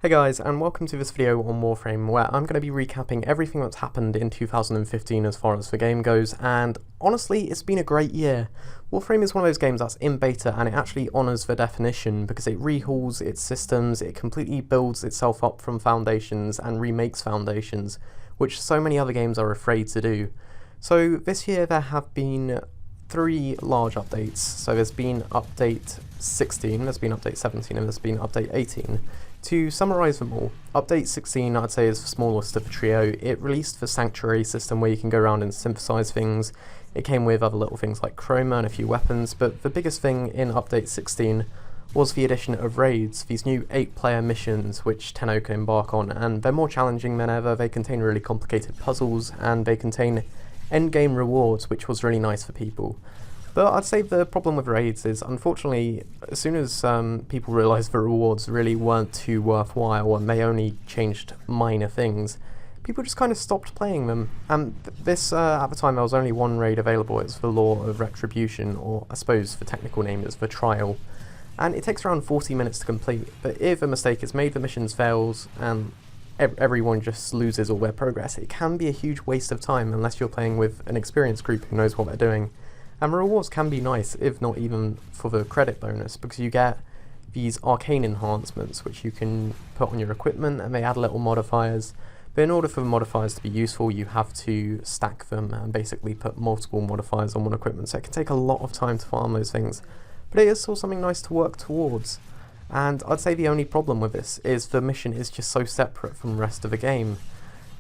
Hey guys, and welcome to this video on Warframe, where I'm going to be recapping everything that's happened in 2015 as far as the game goes, and honestly, it's been a great year. Warframe is one of those games that's in beta, and it actually honours the definition, because it rehauls its systems, it completely builds itself up from foundations, and remakes foundations, which so many other games are afraid to do. So this year there have been 3 large updates. So there's been update 16, there's been update 17, and there's been update 18. To summarise them all, update 16 I'd say is the smallest of the trio. It released the Sanctuary system where you can go around and synthesise things. It came with other little things like chroma and a few weapons, but the biggest thing in update 16 was the addition of raids, these new 8-player missions which Tenno can embark on, and they're more challenging than ever. They contain really complicated puzzles, and they contain endgame rewards, which was really nice for people. But I'd say the problem with raids is, unfortunately, as soon as people realised the rewards really weren't too worthwhile and they only changed minor things, people just kind of stopped playing them. And this, at the time, there was only one raid available. It's the Law of Retribution, or I suppose the technical name is the Trial. And it takes around 40 minutes to complete, but if a mistake is made, the mission fails, and everyone just loses all their progress, it can be a huge waste of time unless you're playing with an experienced group who knows what they're doing. And the rewards can be nice, if not even for the credit bonus, because you get these arcane enhancements which you can put on your equipment, and they add little modifiers. But in order for the modifiers to be useful, you have to stack them and basically put multiple modifiers on one equipment, so it can take a lot of time to farm those things. But it is still something nice to work towards. And I'd say the only problem with this is the mission is just so separate from the rest of the game,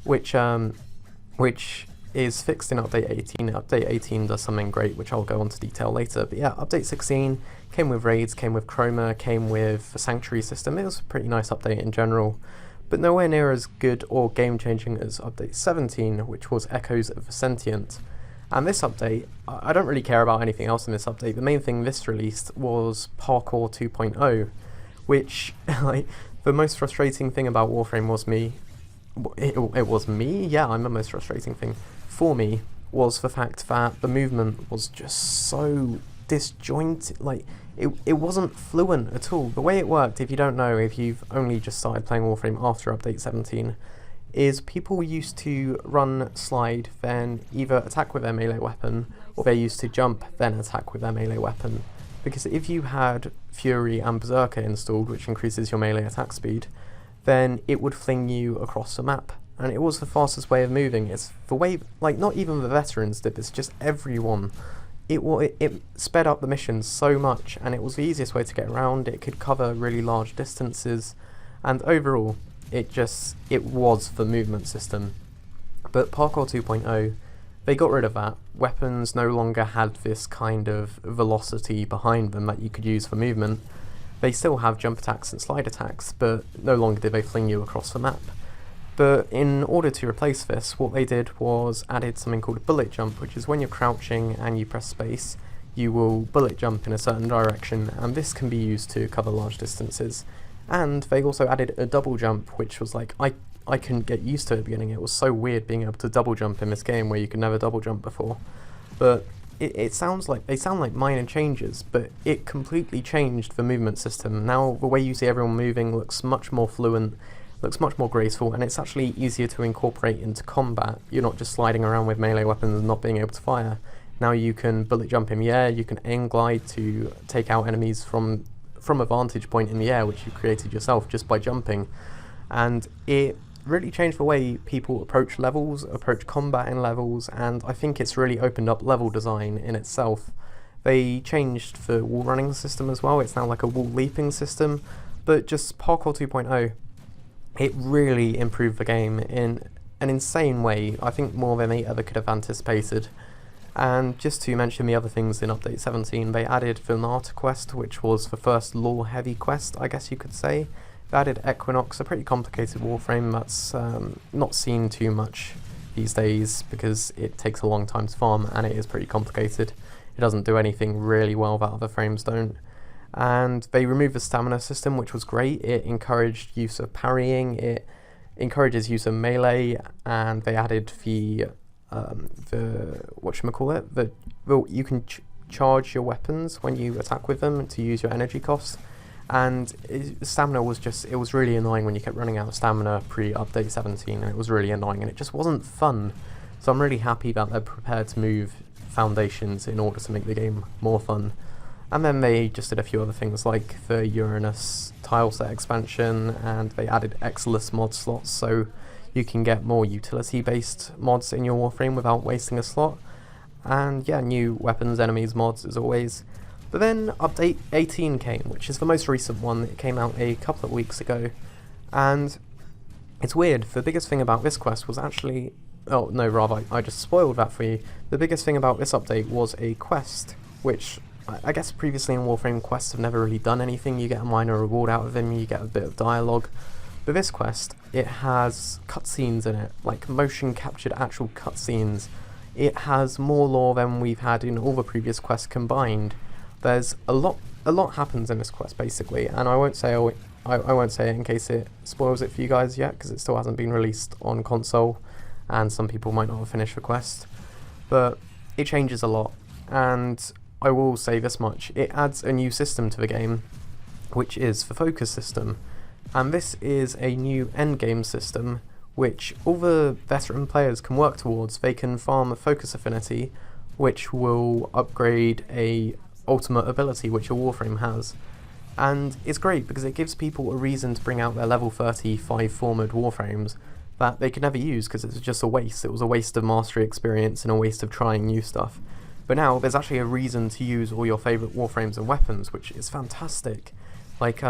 which is fixed in update 18. Update 18 does something great, which I'll go into detail later. But yeah, update 16 came with raids, came with chroma, came with the Sanctuary system. It was a pretty nice update in general, but nowhere near as good or game-changing as update 17, which was Echoes of the Sentient. And this update, I don't really care about anything else in this update. The main thing this released was Parkour 2.0, which, like, the most frustrating thing about Warframe was me. It was me? Yeah, I'm the most frustrating thing. For me, was the fact that the movement was just so disjointed. Like, it wasn't fluent at all. The way it worked, if you don't know, if you've only just started playing Warframe after update 17, is people used to run, slide, then either attack with their melee weapon, or they used to jump, then attack with their melee weapon. Because if you had Fury and Berserker installed, which increases your melee attack speed, then it would fling you across the map. And it was the fastest way of moving. It's the way, like, not even the veterans did this, just everyone. It sped up the missions so much, and it was the easiest way to get around. It could cover really large distances, and overall, it was the movement system. But Parkour 2.0, they got rid of that. Weapons no longer had this kind of velocity behind them that you could use for movement. They still have jump attacks and slide attacks, but no longer did they fling you across the map. But in order to replace this, what they did was added something called a bullet jump, which is when you're crouching and you press space, you will bullet jump in a certain direction, and this can be used to cover large distances. And they also added a double jump, which was like, I couldn't get used to it at the beginning. It was so weird being able to double jump in this game where you could never double jump before. But they sound like minor changes, but it completely changed the movement system. Now the way you see everyone moving looks much more fluent, looks much more graceful, and it's actually easier to incorporate into combat. You're not just sliding around with melee weapons and not being able to fire. Now you can bullet jump in the air, you can aim glide to take out enemies from a vantage point in the air, which you created yourself just by jumping. And it really changed the way people approach levels, approach combat in levels, and I think it's really opened up level design in itself. They changed the wall running system as well. It's now like a wall leaping system, but just Parkour 2.0, it really improved the game in an insane way. I think more than they ever could have anticipated. And just to mention the other things in update 17, they added the Nata quest, which was the first lore heavy quest, I guess you could say. They added Equinox, a pretty complicated Warframe that's not seen too much these days because it takes a long time to farm and it is pretty complicated. It doesn't do anything really well that other frames don't. And they removed the stamina system, which was great. It encouraged use of parrying, it encourages use of melee, and they added the you can charge your weapons when you attack with them to use your energy costs, And stamina was just, it was really annoying when you kept running out of stamina pre-update 17, and it was really annoying, and it just wasn't fun. So I'm really happy that they're prepared to move foundations in order to make the game more fun. And then they just did a few other things like the Uranus tileset expansion, and they added Exilus mod slots so you can get more utility-based mods in your Warframe without wasting a slot. And yeah, new weapons, enemies, mods as always. But then update 18 came, which is the most recent one. It came out a couple of weeks ago. And it's weird, the biggest thing about this quest was actually... Oh, no, rather, I just spoiled that for you. The biggest thing about this update was a quest, which I guess previously in Warframe quests have never really done anything. You get a minor reward out of them, you get a bit of dialogue. But this quest, it has cutscenes in it, like motion captured actual cutscenes. It has more lore than we've had in all the previous quests combined. There's a lot happens in this quest basically, and I won't say it in case it spoils it for you guys yet, because it still hasn't been released on console, and some people might not have finished the quest. But it changes a lot, and I will say this much: it adds a new system to the game, which is the focus system. And this is a new endgame system which all the veteran players can work towards. They can farm a focus affinity, which will upgrade a ultimate ability which a Warframe has. And it's great because it gives people a reason to bring out their level 35 forward Warframes that they could never use because it's just a waste. It was a waste of mastery experience and a waste of trying new stuff. But now there's actually a reason to use all your favourite Warframes and weapons, which is fantastic. Like,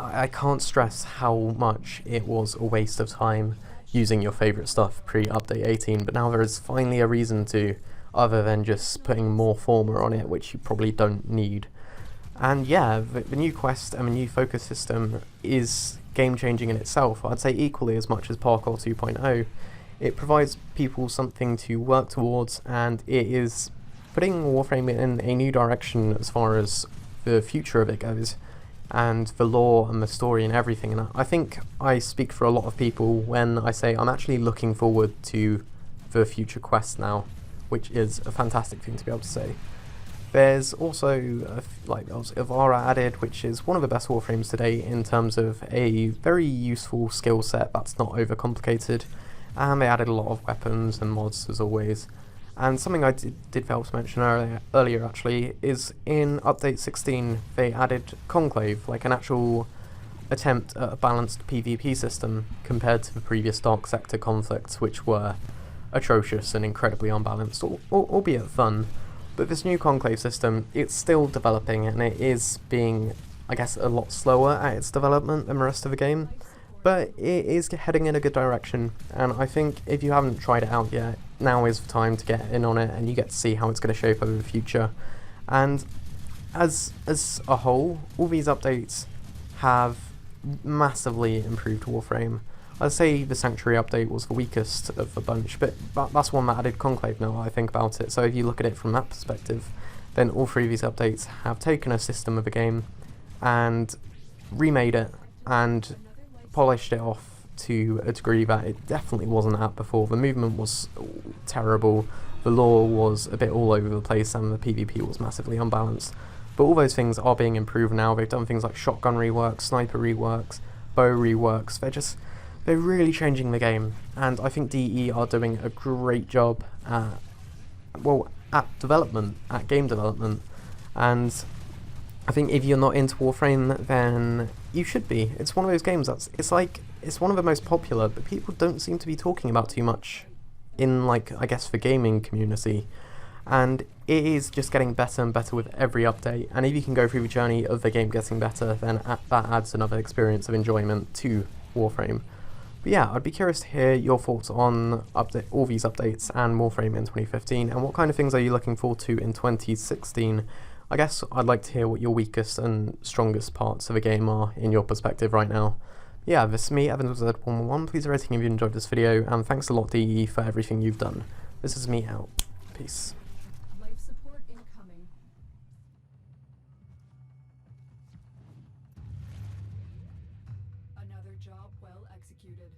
I can't stress how much it was a waste of time using your favourite stuff pre-update 18, but now there is finally a reason to, other than just putting more former on it, which you probably don't need. And yeah, the new quest and the new focus system is game-changing in itself. I'd say equally as much as Parkour 2.0. It provides people something to work towards, and it is putting Warframe in a new direction as far as the future of it goes, and the lore and the story and everything. And I think I speak for a lot of people when I say I'm actually looking forward to the future quests now, which is a fantastic thing to be able to say. There's also Avara added, which is one of the best Warframes today in terms of a very useful skill set that's not overcomplicated, and they added a lot of weapons and mods as always. And something I did fail to mention earlier actually is in update 16 they added Conclave, like an actual attempt at a balanced PvP system compared to the previous Dark Sector conflicts, which were atrocious and incredibly unbalanced, albeit fun. But this new Conclave system, it's still developing, and it is being, I guess, a lot slower at its development than the rest of the game, but it is heading in a good direction. And I think if you haven't tried it out yet, now is the time to get in on it, and you get to see how it's going to shape over the future. And as a whole, all these updates have massively improved Warframe. I'd say the Sanctuary update was the weakest of the bunch, but that's one that added Conclave now that I think about it. So if you look at it from that perspective, then all three of these updates have taken a system of a game and remade it and polished it off to a degree that it definitely wasn't at before. The movement was terrible, the lore was a bit all over the place, and the PvP was massively unbalanced. But all those things are being improved now. They've done things like shotgun reworks, sniper reworks, bow reworks. They're really changing the game, and I think DE are doing a great job at game development. And I think if you're not into Warframe, then you should be. It's one of those games it's one of the most popular, but people don't seem to be talking about too much in, like, I guess, the gaming community. And it is just getting better and better with every update, and if you can go through the journey of the game getting better, then that adds another experience of enjoyment to Warframe. But yeah, I'd be curious to hear your thoughts on all these updates and Warframe in 2015, and what kind of things are you looking forward to in 2016? I guess I'd like to hear what your weakest and strongest parts of the game are in your perspective right now. Yeah, this is me, EvansZ111. Please rating if you enjoyed this video, and thanks a lot, DE, for everything you've done. This is me out. Peace. Life support incoming. Another job well executed.